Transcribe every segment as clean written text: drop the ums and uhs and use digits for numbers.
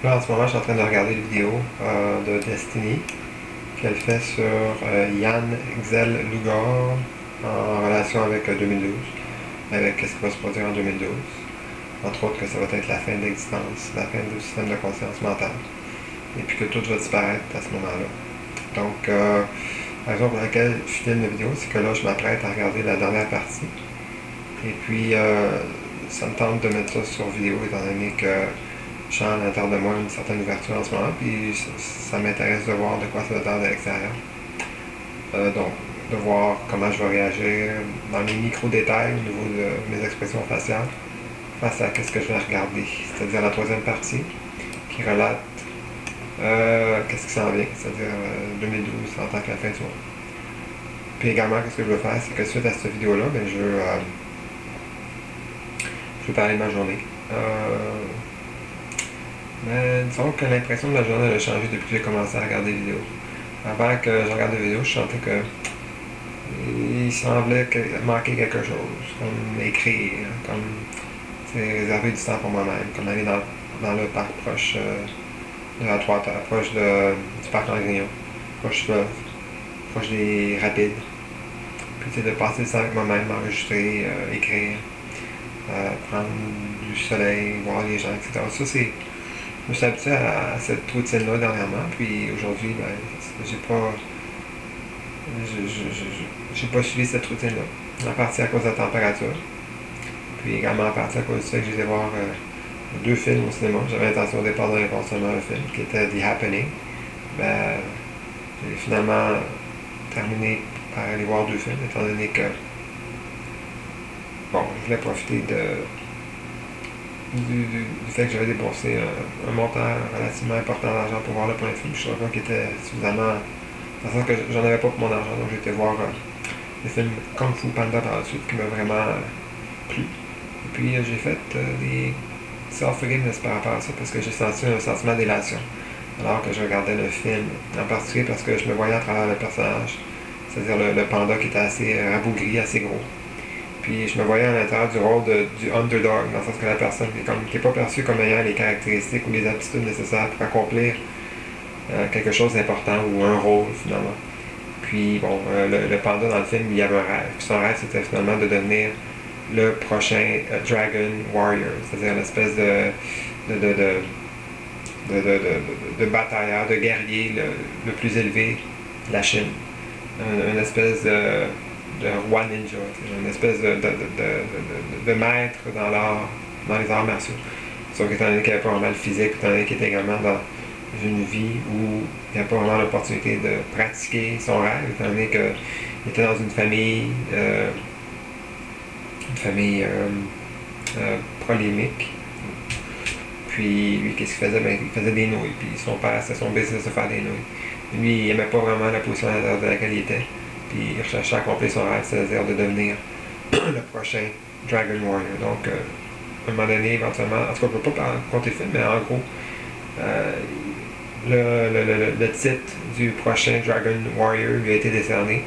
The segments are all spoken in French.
Là, en ce moment, je suis en train de regarder une vidéo de Destiny qu'elle fait sur Yann Xel Lugar en relation avec 2012, avec ce qui va se produire en 2012. Entre autres, que ça va être la fin de l'existence, la fin du système de conscience mentale, et puis que tout va disparaître à ce moment-là. Donc, la raison pour laquelle je filme la vidéo, c'est que là, je m'apprête à regarder la dernière partie. Et puis, ça me tente de mettre ça sur vidéo, étant donné que je sens à l'intérieur de moi une certaine ouverture en ce moment, puis ça m'intéresse de voir de quoi ça va être de l'extérieur. Donc, de voir comment je vais réagir dans les micro-détails au niveau de mes expressions faciales face à ce que je vais regarder, c'est-à-dire la troisième partie qui relate qu'est-ce qui s'en vient, c'est-à-dire 2012 en tant que la fin du monde. Puis également, qu'est-ce que je veux faire, c'est que suite à cette vidéo-là, ben, je veux parler de ma journée. Mais disons que l'impression de la journée a changé depuis que j'ai commencé à regarder des vidéos. Avant que je regarde des vidéos, je sentais que il semblait manquer quelque chose, comme écrire, comme réserver du temps pour moi-même, comme aller dans le parc proche de la Trois-Terres, proche du parc Langrignon, proche fleuve, proche des rapides. Puis de passer le temps avec moi-même, m'enregistrer, écrire, prendre du soleil, voir les gens, etc. Ça, c'est. Je me suis habitué à cette routine-là dernièrement, puis aujourd'hui, ben, j'ai pas. J'ai pas suivi cette routine-là. En partie à cause de la température, puis également en partie à cause du fait que j'ai été voir deux films au cinéma. J'avais l'intention au départ d'aller voir seulement un film qui était The Happening. Ben, j'ai finalement terminé par aller voir deux films, étant donné que bon, je voulais profiter du fait que j'avais déboursé un montant relativement important d'argent pour voir le point de film. Je trouvais pas qu'il était suffisamment. Dans le sens que j'en avais pas pour mon argent, donc j'ai été voir le film Kung Fu Panda par la suite qui m'a vraiment plu. Et puis j'ai fait des self-forgiveness par rapport à ça parce que j'ai senti un sentiment d'élation alors que je regardais le film, en particulier parce que je me voyais à travers le personnage, c'est-à-dire le panda qui était assez rabougri, assez gros. Puis je me voyais à l'intérieur du rôle du underdog, dans le sens que la personne qui n'est pas perçue comme ayant les caractéristiques ou les aptitudes nécessaires pour accomplir quelque chose d'important ou un rôle finalement. Puis bon, le panda dans le film, il y avait un rêve. Puis son rêve, c'était finalement de devenir le prochain Dragon Warrior, c'est-à-dire une espèce de batailleur, de guerrier le plus élevé de la Chine. Une espèce de roi ninja, une espèce de maître dans les arts martiaux. Sauf qu'étant donné qu'il n'y avait pas vraiment le physique, étant donné qu'il était également dans une vie où il n'y avait pas vraiment l'opportunité de pratiquer son rêve, étant donné qu'il était dans une famille polémique. Puis lui, qu'est-ce qu'il faisait? Ben, il faisait des nouilles. Puis son père, c'était son business de faire des nouilles. Lui, il n'aimait pas vraiment la position de laquelle il était. Puis il recherchait à accomplir son rêve, c'est-à-dire de devenir le prochain Dragon Warrior. Donc, à un moment donné, éventuellement, en tout cas, on ne peut pas compter le film, mais en gros, le titre du prochain Dragon Warrior lui a été décerné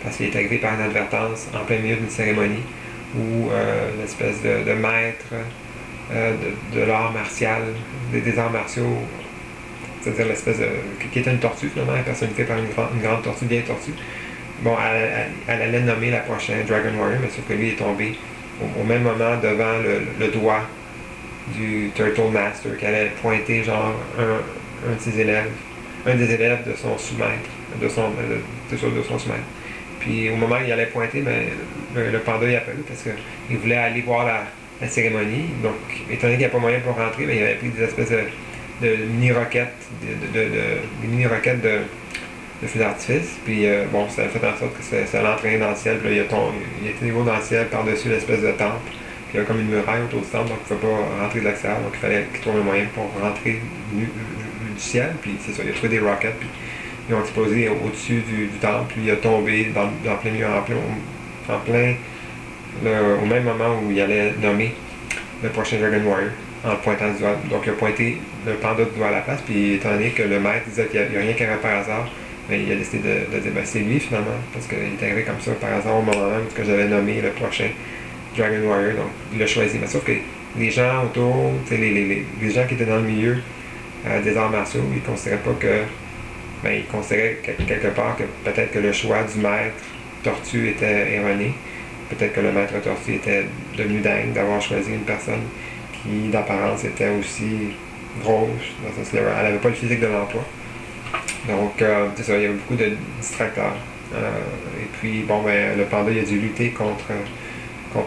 parce qu'il est arrivé par inadvertance en plein milieu d'une cérémonie où l'espèce de maître de l'art martial, des arts martiaux, c'est-à-dire l'espèce de. Qui était une tortue finalement, personnifiée par une grande tortue bien tortue. Bon, elle allait nommer la prochaine Dragon Warrior, mais sauf que lui est tombé au même moment devant le doigt du Turtle Master qui allait pointer genre un des élèves de son sous-maître, de son sous-maître. Puis au moment où il allait pointer, ben, le panda y a apparu parce qu'il voulait aller voir la cérémonie. Donc, étant donné qu'il n'y a pas moyen pour rentrer, ben, il avait pris des espèces de mini-roquettes, des mini-roquettes de feu d'artifice. Puis bon, ça a fait en sorte que ça allait entraîner dans le ciel. Puis là, il était niveau dans le ciel par-dessus l'espèce de temple. Puis il y avait comme une muraille autour du temple, donc il ne pouvait pas rentrer de l'extérieur. Donc il fallait qu'il trouve un moyen pour rentrer du ciel. Puis c'est ça, il a trouvé des roquettes. Puis ils ont explosé au-dessus du temple. Puis il a tombé dans plein milieu, au même moment où il allait nommer le prochain Dragon Warrior en le pointant du doigt. Donc il a pointé le panda du doigt à la place, puis étant donné que le maître disait qu'il n'y a rien qui arrive par hasard, mais il a décidé de dire ben, c'est lui finalement, parce qu'il est arrivé comme ça par hasard au moment même où j'avais nommé le prochain Dragon Warrior, donc il l'a choisi. Mais sauf que les gens autour, les gens qui étaient dans le milieu, des arts martiaux. Il considérait pas que... Ben, il considérait quelque part que peut-être que le choix du maître tortue était erroné. Peut-être que le maître tortue était devenu dingue d'avoir choisi une personne qui, d'apparence, était aussi grosse, dans le sens qu'elle n'avait pas le physique de l'emploi. Donc, c'est ça, il y avait beaucoup de distracteurs. Et puis, bon, ben, le panda, il a dû lutter contre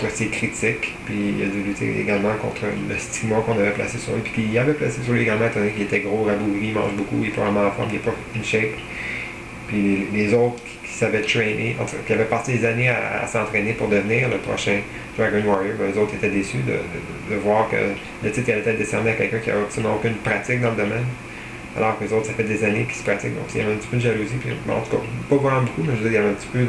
ses critiques, puis il a dû lutter également contre le stigma qu'on avait placé sur lui, puis qu'il avait placé sur lui également, étant donné qu'il était gros, rabougri, il mange beaucoup, il est pas vraiment en forme, il n'est pas in shape. Puis les autres qui savaient traîner, qui avaient passé des années à s'entraîner pour devenir le prochain Dragon Warrior, ben, eux autres étaient déçus de voir que le titre allait être décerné à quelqu'un qui n'avait absolument aucune pratique dans le domaine. Alors que les autres, ça fait des années qu'ils se pratiquent, donc il y avait un petit peu de jalousie, puis, bon, en tout cas, pas vraiment beaucoup, mais je veux dire, il y avait un petit peu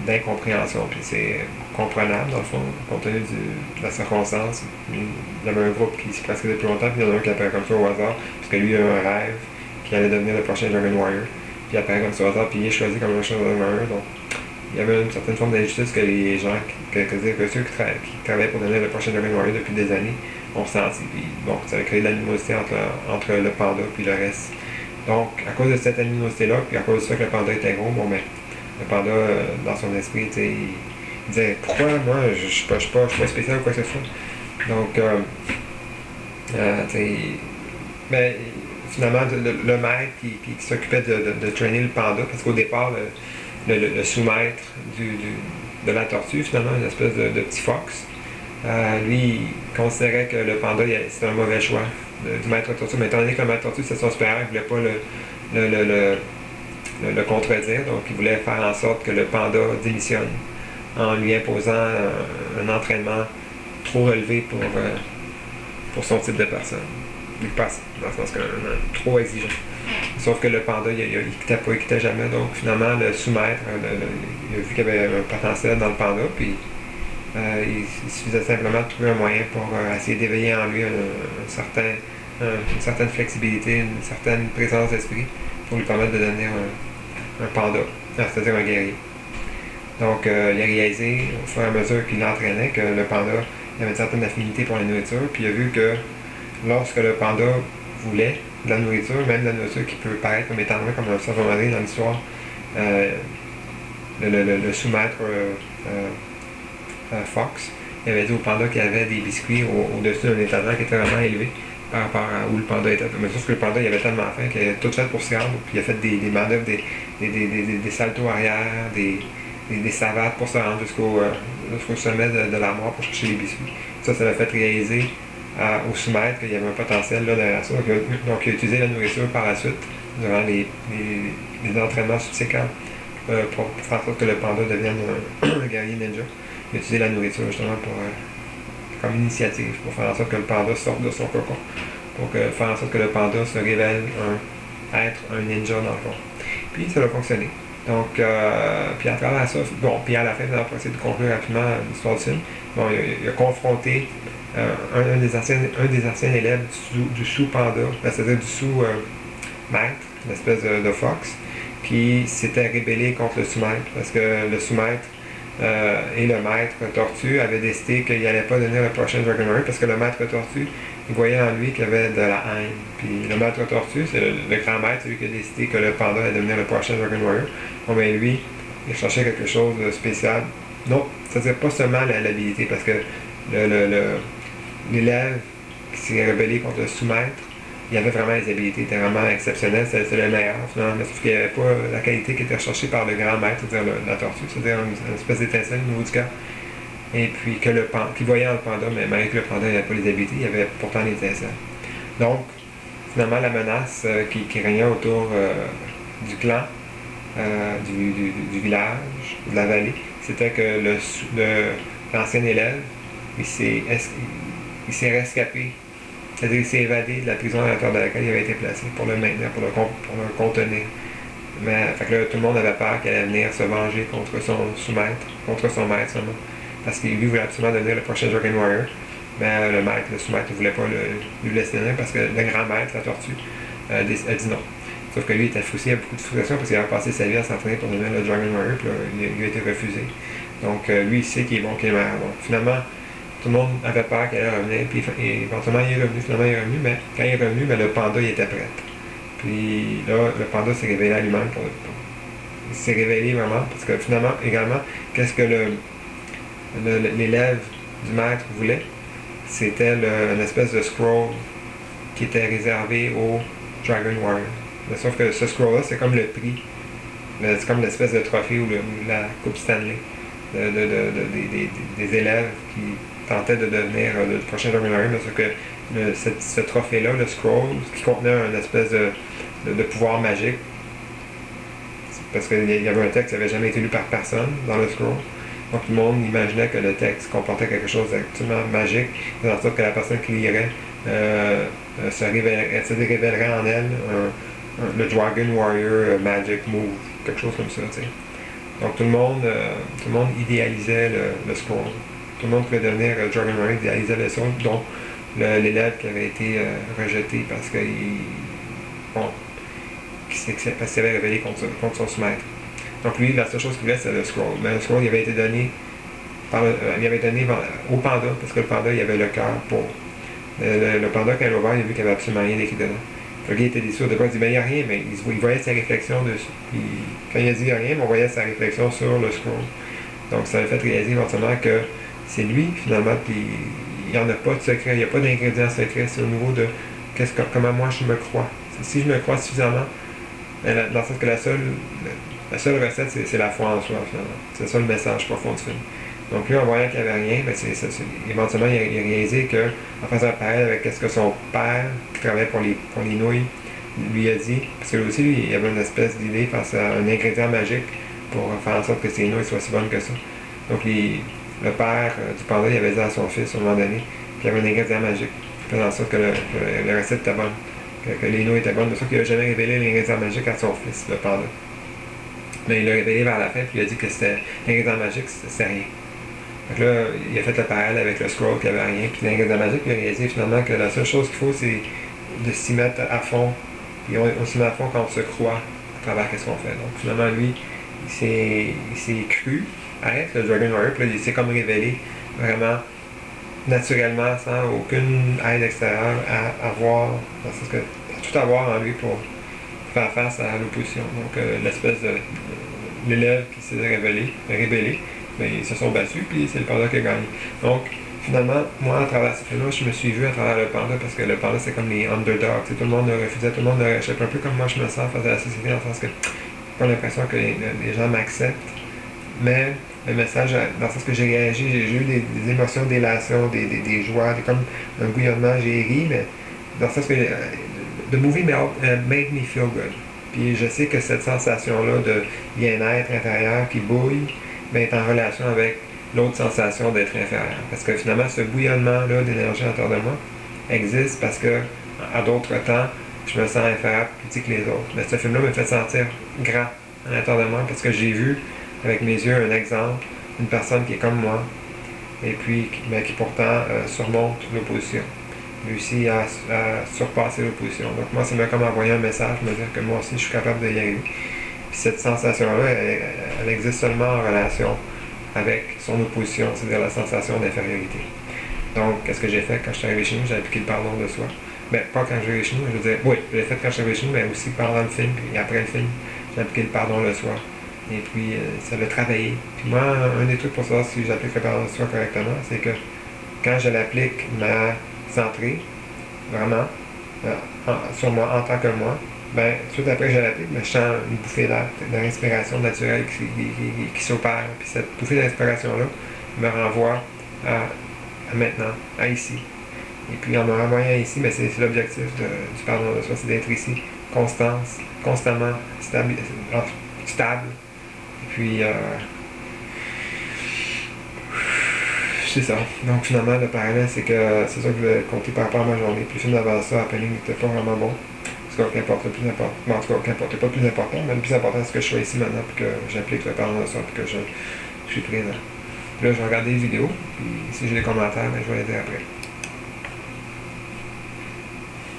d'incompréhension, puis c'est comprenable dans le fond, compte tenu de la circonstance. Il y avait un groupe qui se pratiquait depuis longtemps, puis il y en a un qui apparaît comme ça au hasard, parce que lui il a un rêve qui allait devenir le prochain Dragon Warrior, puis il apparaît comme ça au hasard, puis il est choisi comme le prochain Dragon Warrior, donc il y avait une certaine forme d'injustice que les gens, que ceux qui travaillaient pour devenir le prochain Dragon Warrior depuis des années ont senti, puis bon, ça a créé de l'animosité entre le panda puis le reste. Donc, à cause de cette animosité-là, puis à cause du fait que le panda était gros, bon ben, le panda, dans son esprit, il disait pourquoi moi je suis pas spécial ou quoi que ce soit. Donc, ben, finalement, le maître qui s'occupait de traîner le panda, parce qu'au départ, le sous-maître de la tortue, finalement, une espèce de petit fox, lui, il considérait que le panda, c'était un mauvais choix du maître tortue, mais étant donné que le maître tortue, c'était son supérieur, il ne voulait pas le contredire, donc il voulait faire en sorte que le panda démissionne en lui imposant un entraînement trop relevé pour son type de personne. Il passe dans le sens trop exigeant. Sauf que le panda, il quittait jamais, donc finalement le sous-maître, il a vu qu'il y avait un potentiel dans le panda, puis il suffisait simplement de trouver un moyen pour essayer d'éveiller en lui une certaine flexibilité, une certaine présence d'esprit pour lui permettre de devenir un panda, c'est-à-dire un guerrier. Donc, il a réalisé, au fur et à mesure qu'il l'entraînait, que le panda avait une certaine affinité pour la nourriture, puis il a vu que lorsque le panda voulait de la nourriture, même de la nourriture qui peut paraître comme étant comme un certain moment donné dans l'histoire, le sous-maître Fox, il avait dit au panda qu'il y avait des biscuits au-dessus d'un étagère qui était vraiment élevé par rapport à où le panda était. Mais sauf que le panda, il avait tellement faim qu'il a tout fait pour se rendre, puis il a fait des manœuvres, des saltos arrière, des savades pour se rendre jusqu'au sommet de l'armoire pour chercher les biscuits. Ça l'a fait réaliser au sous-maître qu'il y avait un potentiel là derrière ça. Donc il a utilisé la nourriture par la suite, durant les entraînements subséquents, pour faire en sorte que le panda devienne un guerrier ninja. Il a utilisé la nourriture justement comme initiative, pour faire en sorte que le panda sorte de son cocon, pour faire en sorte que le panda se révèle être un ninja dans le fond. Puis ça a fonctionné. Donc, puis à travers ça, bon, puis à la fin, pour essayer de conclure rapidement l'histoire du film, bon, il a confronté un des anciens élèves du sous-panda, c'est-à-dire du sous-maître, l'espèce de fox, qui s'était rébellé contre le sous-maître, parce que le sous-maître et le maître tortue avaient décidé qu'il n'allait pas devenir le prochain Dragon Warrior, parce que le maître tortue, il voyait en lui qu'il y avait de la haine. Puis le maître tortue, c'est le grand maître, c'est lui qui a décidé que le panda allait devenir le prochain Dragon Warrior. Bon, ben lui, il cherchait quelque chose de spécial. Non, c'est-à-dire pas seulement l'habilité, parce que l'élève qui s'est rébellé contre le sous-maître, il avait vraiment les habilités, il était vraiment exceptionnel, c'était le meilleur finalement, mais sauf qu'il n'y avait pas la qualité qui était recherchée par le grand maître, c'est-à-dire la tortue, c'est-à-dire une espèce d'étincelle au niveau du cœur. Et puis qu'il voyait dans le panda, mais malgré que le panda n'avait pas les habilités, il y avait pourtant les étincelles. Donc, finalement, la menace qui régnait autour du clan, du village, de la vallée, c'était que l'ancien élève, il s'est rescapé. C'est-à-dire qu'il s'est évadé de la prison à l'intérieur de laquelle il avait été placé pour le maintenir, pour le contenir. Mais fait que là, tout le monde avait peur qu'il allait venir se venger contre son sous-maître, contre son maître seulement. Parce qu'il lui voulait absolument devenir le prochain Dragon Warrior. Mais le sous-maître ne voulait pas lui laisser devenir parce que le grand maître, la tortue, a dit non. Sauf que lui, il était frustré, il avait beaucoup de frustration parce qu'il avait passé sa vie à s'entraîner pour devenir le Dragon Warrior, puis là, il a été refusé. Donc lui, il sait qu'il est bon, qu'il est meilleur. Donc finalement, Tout le monde avait peur qu'elle allait revenir, puis éventuellement il est revenu, finalement il est revenu, mais quand il est revenu, ben, le panda il était prêt. Puis là, le panda s'est révélé à lui-même il s'est révélé vraiment, parce que finalement, également, qu'est-ce que l'élève du maître voulait? C'était une espèce de scroll qui était réservé au Dragon Warrior. Mais sauf que ce scroll-là, c'est comme le prix. C'est comme l'espèce de trophée ou la Coupe Stanley des élèves qui tentaient de devenir le prochain Dragon Warrior. Sauf que ce trophée-là, le scroll, qui contenait une espèce de pouvoir magique, parce qu'il y avait un texte qui n'avait jamais été lu par personne dans le scroll. Donc tout le monde imaginait que le texte comportait quelque chose d'absolument magique, dans le sorte que la personne qui lirait se révélerait en elle le Dragon Warrior Magic Move, quelque chose comme ça, tu sais. Donc tout le monde idéalisait le scroll. Tout le monde pouvait devenir Dragon Warrior, idéalisait le scroll, dont l'élève qui avait été rejeté parce qu'il s'avait révélé contre son maître. Donc lui, la seule chose qu'il voulait, c'était le scroll. Mais le scroll, il avait été donné au panda, parce que le panda, il avait le cœur pour. Le panda, quand il l'a ouvert, il a vu qu'il n'y avait absolument rien d'écrit dedans. Le gars était déçu au départ, il dit, ben il n'y a rien, mais il voyait sa réflexion dessus. Puis quand il a dit il n'y a rien, on voyait sa réflexion sur le scroll. Donc ça a fait réaliser éventuellement que c'est lui, finalement, puis il n'y en a pas de secret, il n'y a pas d'ingrédient secret, c'est au niveau de comment moi je me crois. Si je me crois suffisamment, dans le sens que la seule recette, c'est la foi en soi, finalement. C'est ça le message profond du film. Donc lui, en voyant qu'il n'y avait rien, ben éventuellement, il a réalisé qu'en faisant pareil avec ce que son père, qui travaillait pour les nouilles, lui a dit, parce que lui aussi, lui, il avait une espèce d'idée face à un ingrédient magique pour faire en sorte que ses nouilles soient si bonnes que ça. Donc le père du panda, il avait dit à son fils, à un moment donné, qu'il y avait un ingrédient magique, qui faisait en sorte que la recette était bonne, que les nouilles étaient bonnes, de sorte qu'il n'a jamais révélé l'ingrédient magique à son fils, le panda. Mais il l'a révélé vers la fin, puis il a dit que l'ingrédient magique, c'était rien. Donc là, il a fait le parallèle avec le scroll qui avait rien, puis l'ingrédient magique, il a réalisé finalement que la seule chose qu'il faut, c'est de s'y mettre à fond. Puis on s'y met à fond quand on se croit à travers ce qu'on fait. Donc finalement, lui, il s'est cru à être le Dragon Warrior, puis là, il s'est comme révélé vraiment naturellement, sans aucune aide extérieure, à tout avoir en lui pour faire face à l'opposition. Donc l'espèce de l'élève qui s'est rébellé, mais ils se sont battus, puis c'est le panda qui a gagné. Donc, finalement, moi, à travers ce film-là, je me suis vu à travers le panda, parce que le panda, c'est comme les underdogs. Tout le monde le refusait, tout le monde le rejette. Un peu comme moi, je me sens face à la société, dans le sens que j'ai pas l'impression que les gens m'acceptent. Mais le message, dans le sens que j'ai réagi, j'ai eu des émotions, d'élation, des joies, comme un bouillonnement, j'ai ri, mais dans le sens que the movie made me feel good. Puis je sais que cette sensation-là de bien-être intérieur qui bouille, ben, est en relation avec l'autre sensation d'être inférieur. Parce que finalement, ce bouillonnement-là d'énergie en de moi existe parce que, à d'autres temps, je me sens inférieur, plus petit que les autres. Mais ce film-là me fait sentir grand à l'intérieur de moi parce que j'ai vu avec mes yeux un exemple d'une personne qui est comme moi et puis qui pourtant surmonte l'opposition, réussit à surpasser l'opposition. Donc moi, ça m'a comme envoyé un message, me dire que moi aussi, je suis capable d'y arriver. Puis cette sensation-là, elle existe seulement en relation avec son opposition, c'est-à-dire la sensation d'infériorité. Donc, qu'est-ce que j'ai fait quand je suis arrivé chez nous? J'ai appliqué le pardon de soi. Ben, pas quand je suis arrivé chez nous, je veux dire, oui, je l'ai fait quand je suis arrivé chez nous, mais aussi pendant le film, puis après le film, j'ai appliqué le pardon de soi. Et puis, ça l'a travaillé. Puis moi, un des trucs pour savoir si j'applique le pardon de soi correctement, c'est que quand je l'applique ma centrée, vraiment, sur moi, en tant que moi, ben, tout après je l'applique, mais je sens une bouffée d'air, de respiration naturelle qui s'opère. Puis cette bouffée d'inspiration-là me renvoie à maintenant, à ici. Et puis en me renvoyant ici, ben, c'est l'objectif du pardon de soi, c'est d'être ici, constamment stable. Et puis, c'est ça. Donc finalement, le parallèle, c'est que c'est ça que je voulais compter par rapport à ma journée. Puis le film d'avant ça, Happening, n'était pas vraiment bon. Parce qu'importe le plus important. Bon, en tout cas, qu'importe pas le plus important, mais le plus important, c'est que je sois ici maintenant, puis que j'applique le pardon de soi, puis que je suis présent. Puis là, je vais regarder les vidéos, puis si j'ai des commentaires, ben, je vais les dire après.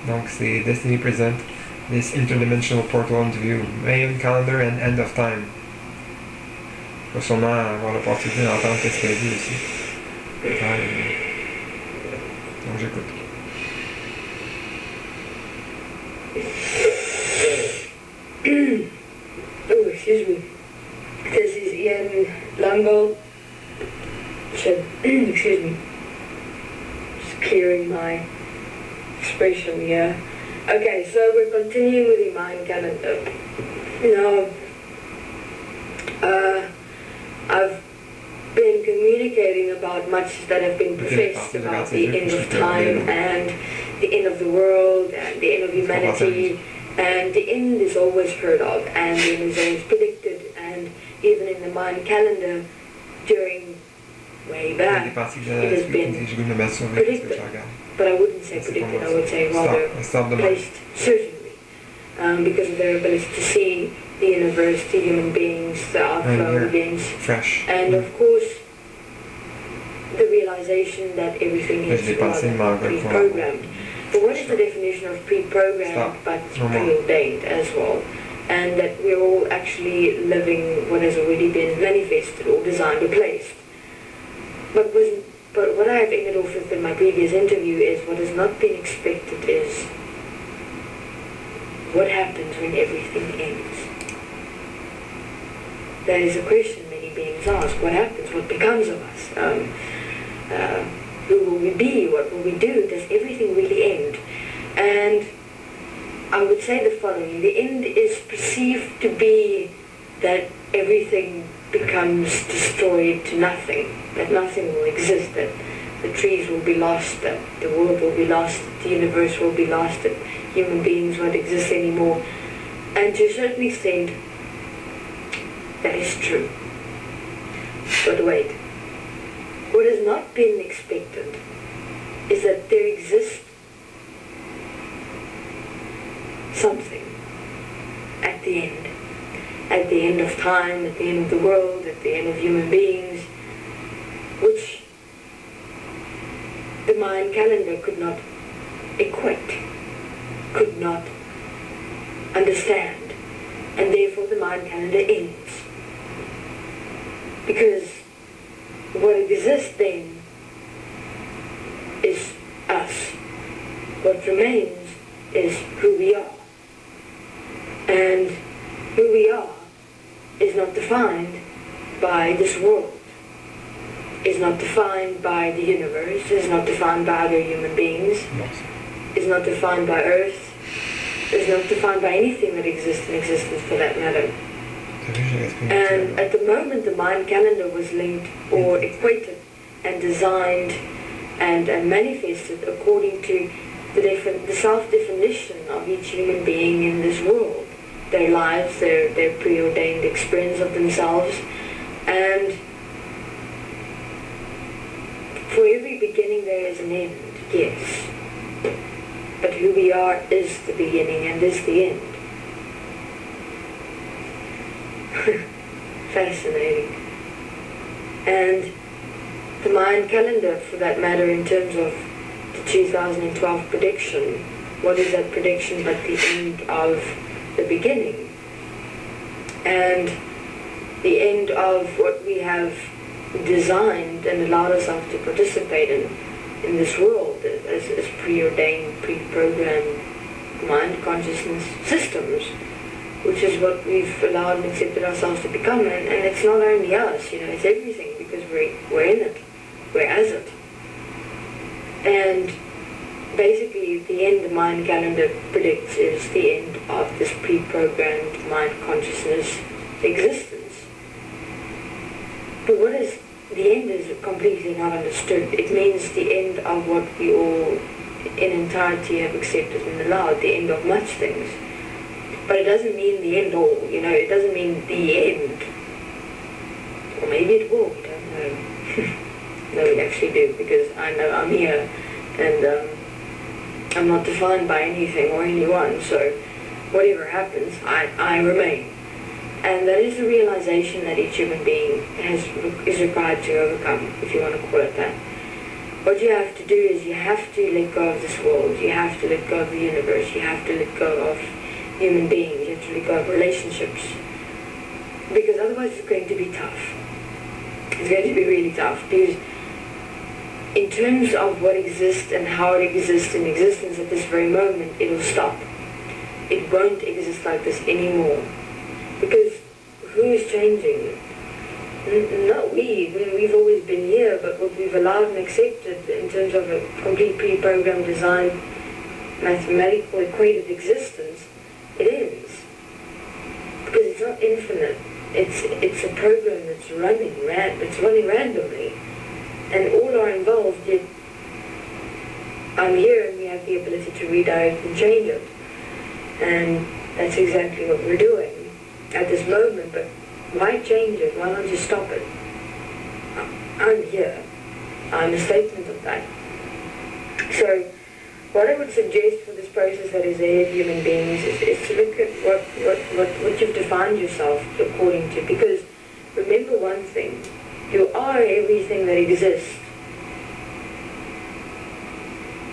Donc, c'est Destiny Present, this interdimensional portal interview, Mayan calendar and end of time. Je vais sûrement avoir l'opportunité d'entendre ce qu'elle dit aussi. j'écoute. Oh, excuse me. This is Ian Lumble. Excuse me. Just clearing my expression here. Okay, so we're continuing with the Mayan calendar. Now, I've been communicating about much that have been professed about the end of time and the end of the world and the end of humanity, and the end is always heard of and the end is always predicted, and even in the Mayan calendar during way back it has been predicted, but I wouldn't say predicted, I would say rather placed certainly, because of their ability to see the universe, the human beings, the outflow events, and of course the realization that everything is pre-programmed. But what is the definition of pre-programmed but preordained as well? And that we're all actually living what has already been manifested or designed or placed. But what I have ended off with in my previous interview is what has not been expected is what happens when everything ends. That is a question many beings ask. What happens? What becomes of us? Who will we be? What will we do? Does everything really end? And I would say the following. The end is perceived to be that everything becomes destroyed to nothing, that nothing will exist, that the trees will be lost, that the world will be lost, that the universe will be lost, that human beings won't exist anymore. And to a certain extent, that is true. But wait, what has not been expected is that there exists something at the end of time, at the end of the world, at the end of human beings, which the Mayan calendar could not equate, could not understand, and therefore the Mayan calendar ends. Because what exists then is us. What remains is who we are. And who we are is not defined by this world, is not defined by the universe, is not defined by other human beings, is not defined by Earth, is not defined by anything that exists in existence for that matter. And at the moment the Mayan calendar was linked or equated and designed and manifested according to the self-definition of each human being in this world, their lives, their preordained experience of themselves. And for every beginning there is an end, yes, but who we are is the beginning and is the end. Fascinating. And the Mayan calendar, for that matter, in terms of the 2012 prediction, what is that prediction but the end of the beginning? And the end of what we have designed and allowed ourselves to participate in this world as preordained, pre-programmed mind consciousness systems, which is what we've allowed and accepted ourselves to become. And it's not only us, it's everything, because we're in it, we're as it. And basically the end the Mayan calendar predicts is the end of this pre-programmed mind consciousness existence. But what is the end is completely not understood. It means the end of what we all in entirety have accepted and allowed, the end of much things. But it doesn't mean the end all, it doesn't mean the end. Or maybe it will, we don't know. No, we actually do, because I know I'm here, and I'm not defined by anything or anyone, so whatever happens, I remain. And that is the realization that each human being is required to overcome, if you want to call it that. What you have to do is you have to let go of this world, you have to let go of the universe, you have to let go of human beings, you have to let go of relationships, because otherwise it's going to be tough. It's going to be really tough, because in terms of what exists and how it exists in existence at this very moment, it'll stop. It won't exist like this anymore. Because who is changing? Not we. We've always been here, but what we've allowed and accepted in terms of a complete pre-programmed, designed, mathematical, equated existence, it ends. Because it's not infinite. It's a program that's running randomly. And all are involved, yet I'm here and we have the ability to redirect and change it. And that's exactly what we're doing at this moment. But why change it? Why not just stop it? I'm here. I'm a statement of that. So what I would suggest for this process that is ahead of human beings is to look at what you've defined yourself according to. Because remember one thing, you are everything that exists.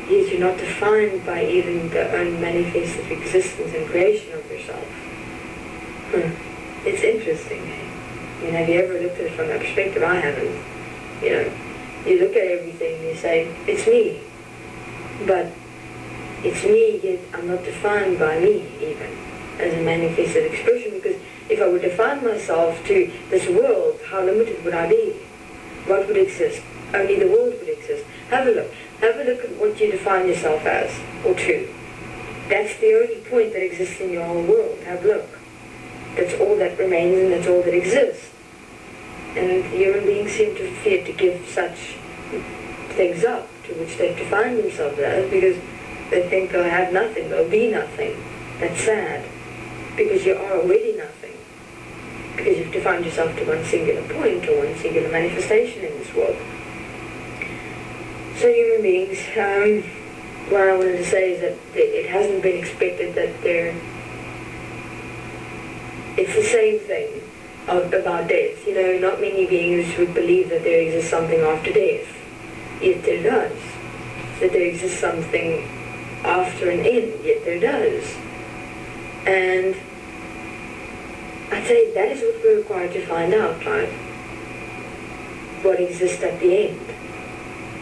Yet you're not defined by even the unmanifested existence and creation of yourself. It's interesting, eh? I mean, have you ever looked at it from that perspective? I haven't. You know, you look at everything and you say, it's me. But it's me, yet I'm not defined by me even as a manifested expression, because if I would define myself to this world, how limited would I be? What would exist? Only the world would exist. Have a look. Have a look at what you define yourself as, or to. That's the only point that exists in your whole world. Have a look. That's all that remains and that's all that exists. And human beings seem to fear to give such things up to which they've defined themselves as, because they think they'll have nothing, they'll be nothing. That's sad. Because you are already nothing. Because you've defined yourself to one singular point or one singular manifestation in this world. So human beings, what I wanted to say is that it hasn't been expected that it's the same thing about death. You know, not many beings would believe that there exists something after death. Yet there does. That there exists something after an end, yet there does. And I'd say that is what we're required to find out, right? What exists at the end.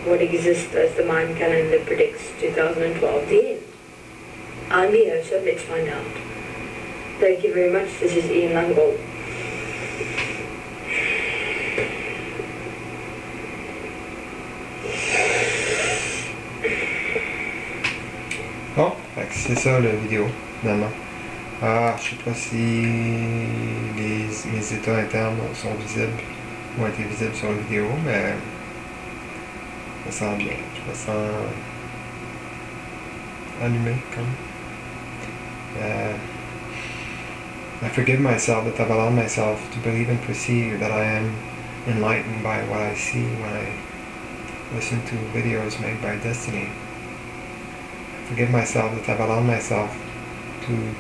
What exists as the Mayan calendar predicts 2012, the end. I'm here, so let's find out. Thank you very much. This is Ian Langbold. Bon, fait que c'est ça la vidéo, finalement. Ah, je sais pas si mes états internes sont visibles, ont été visibles sur la vidéo, mais je me sens bien. Je me sens allumé, comme. I forgive myself that I've allowed myself to believe and perceive that I am enlightened by what I see when I listen to videos made by Destiny. I forgive myself that I've allowed myself to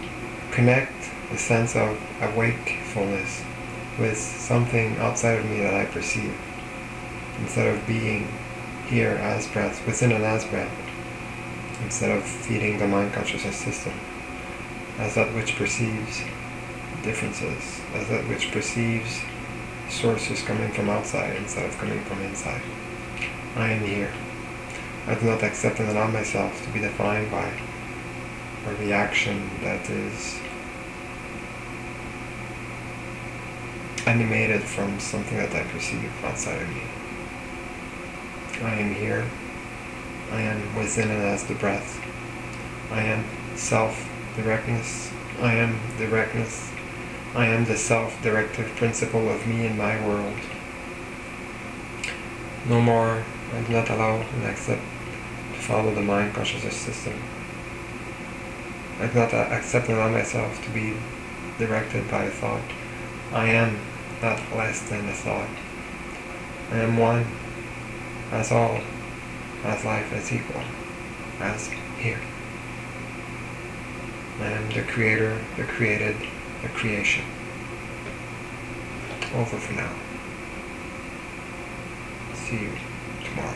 connect a sense of awakefulness with something outside of me that I perceive, instead of being here as breath, within an as breath, instead of feeding the mind consciousness system as that which perceives differences, as that which perceives sources coming from outside instead of coming from inside. I am here. I do not accept and allow myself to be defined by a reaction that is animated from something that I perceive outside of me. I am here. I am within and as the breath. I am self-directness. I am directness. I am the self-directive principle of me and my world. No more, I do not allow and accept to follow the mind consciousness system. I do not accept and allow myself to be directed by a thought. I am not less than a thought. I am one, as all, as life, as equal, as here. I am the creator, the created, the creation. Over for now. See you tomorrow.